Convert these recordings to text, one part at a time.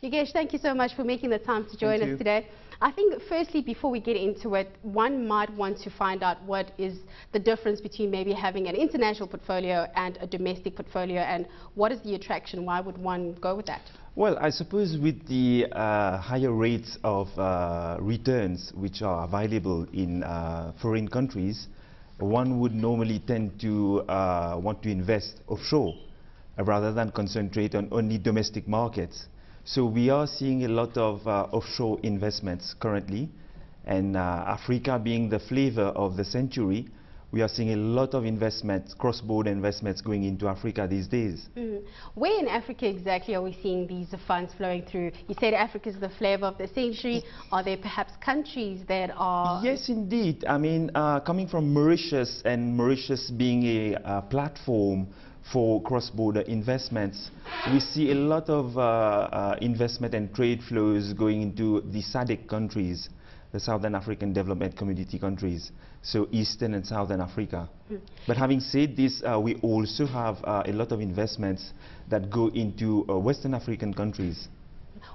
Yogesh, thank you so much for making the time to join us today. I think firstly, before we get into it, one might want to find out what is the difference between maybe having an international portfolio and a domestic portfolio, and what is the attraction? Why would one go with that? Well, I suppose with the higher rates of returns which are available in foreign countries, one would normally tend to want to invest offshore rather than concentrate on only domestic markets. So we are seeing a lot of offshore investments currently, and Africa being the flavor of the century, we are seeing a lot of investments, cross-border investments going into Africa these days. Where in Africa exactly are we seeing these funds flowing through? You said Africa is the flavor of the century. Are there perhaps countries that are... Yes, indeed. I mean, coming from Mauritius, and Mauritius being a platform for cross-border investments, we see a lot of investment and trade flows going into the SADC countries, the Southern African Development Community countries, so Eastern and Southern Africa. But having said this, we also have a lot of investments that go into Western African countries.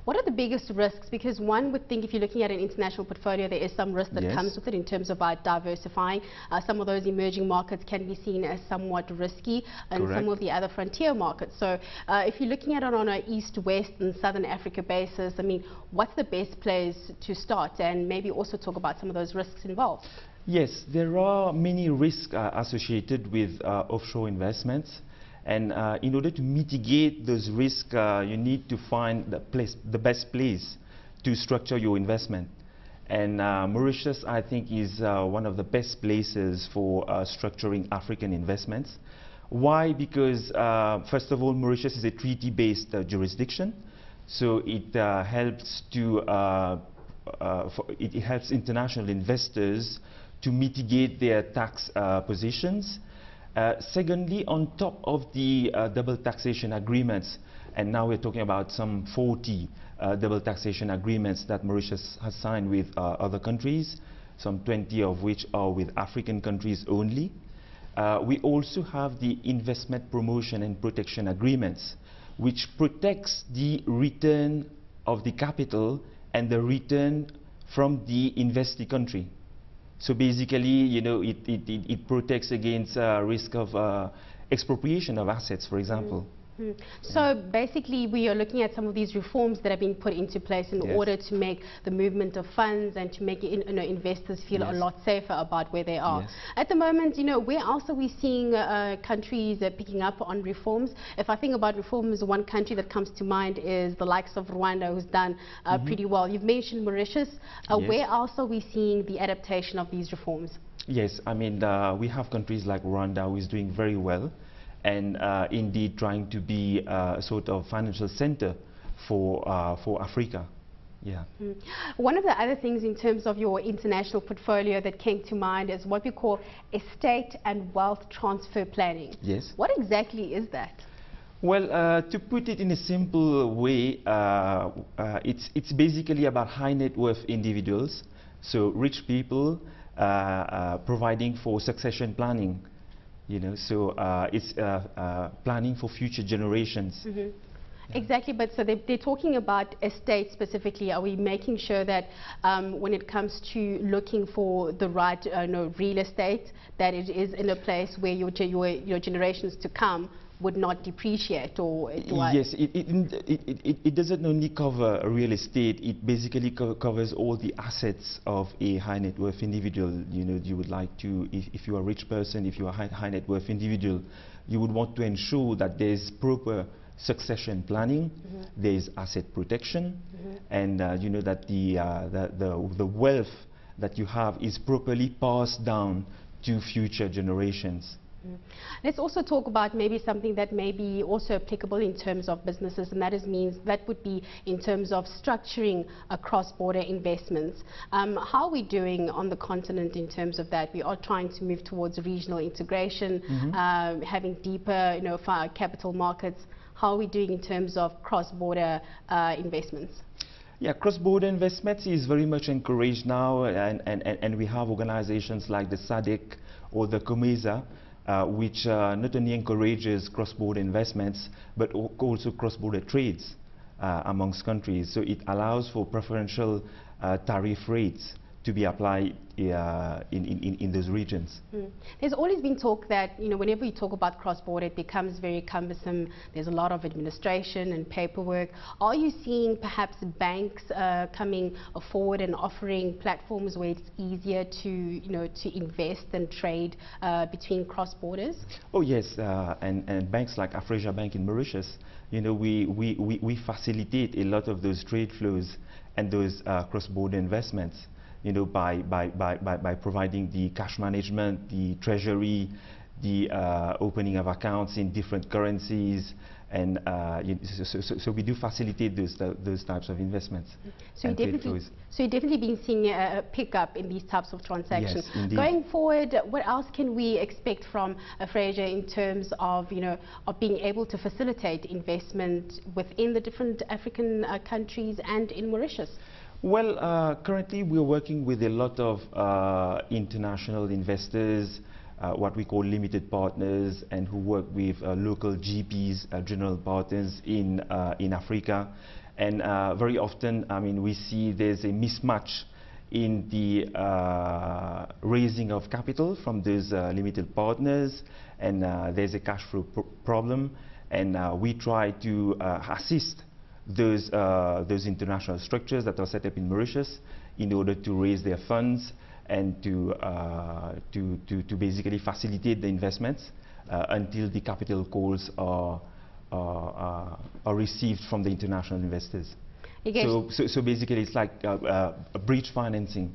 What are the biggest risks? Because one would think if you're looking at an international portfolio, there is some risk that comes with it in terms of diversifying. Some of those emerging markets can be seen as somewhat risky, and some of the other frontier markets. So if you're looking at it on an East-West and Southern Africa basis, I mean, what's the best place to start? And maybe also talk about some of those risks involved. Yes, there are many risks associated with offshore investments. And in order to mitigate those risks, you need to find the best place to structure your investment. And Mauritius, I think, is one of the best places for structuring African investments. Why? Because, first of all, Mauritius is a treaty-based jurisdiction, so it helps it helps international investors to mitigate their tax positions. Secondly, on top of the double taxation agreements, and now we're talking about some 40 double taxation agreements that Mauritius has signed with other countries, some 20 of which are with African countries only. We also have the investment promotion and protection agreements, which protects the return of the capital and the return from the investee country. So basically, you know, it protects against risk of expropriation of assets, for example. So basically, we are looking at some of these reforms that have been put into place in order to make the movement of funds and to make investors feel a lot safer about where they are. At the moment, you know, where else are we seeing countries picking up on reforms? If I think about reforms, one country that comes to mind is the likes of Rwanda, who's done pretty well. You've mentioned Mauritius. Where else are we seeing the adaptation of these reforms? Yes, I mean, we have countries like Rwanda, who is doing very well, and indeed trying to be a sort of financial center for Africa. One of the other things in terms of your international portfolio that came to mind is what we call estate and wealth transfer planning. Yes. What exactly is that? Well, to put it in a simple way, it's basically about high net worth individuals, so rich people providing for succession planning. You know, so it's planning for future generations. Exactly, but so they're talking about estate specifically. Are we making sure that when it comes to looking for the right real estate, that it is in a place where your generations to come would not depreciate, or yes, it doesn't only cover real estate. It basically covers all the assets of a high net worth individual. You know, you would like to, if you are a rich person, if you are a high net worth individual, you would want to ensure that there's proper succession planning, there's asset protection, and you know that the wealth that you have is properly passed down to future generations. Let's also talk about maybe something that may be also applicable in terms of businesses, and that would be in terms of structuring cross-border investments. How are we doing on the continent in terms of that? We are trying to move towards regional integration, having deeper, capital markets. How are we doing in terms of cross-border investments? Yeah, cross-border investments is very much encouraged now, and we have organizations like the SADC or the COMESA, which not only encourages cross-border investments, but also cross-border trades. amongst countries. So it allows for preferential tariff rates to be applied in those regions. There's always been talk that, whenever you talk about cross-border, it becomes very cumbersome. There's a lot of administration and paperwork. Are you seeing perhaps banks coming forward and offering platforms where it's easier to invest and trade between cross-borders? Oh yes, and banks like AfrAsia Bank in Mauritius, we facilitate a lot of those trade flows and those cross-border investments. By providing the cash management, the treasury, the opening of accounts in different currencies, and so we do facilitate those types of investments. So you've definitely been seeing a pickup in these types of transactions. Yes, indeed. Going forward, what else can we expect from AfrAsia in terms of of being able to facilitate investment within the different African countries and in Mauritius? Well, currently we're working with a lot of international investors, what we call limited partners, and who work with local GPs, general partners in Africa. And very often, we see there's a mismatch in the raising of capital from those limited partners, and there's a cash flow problem, and we try to assist those international structures that are set up in Mauritius in order to raise their funds and to basically facilitate the investments until the capital calls are received from the international investors. So basically it's like a bridge financing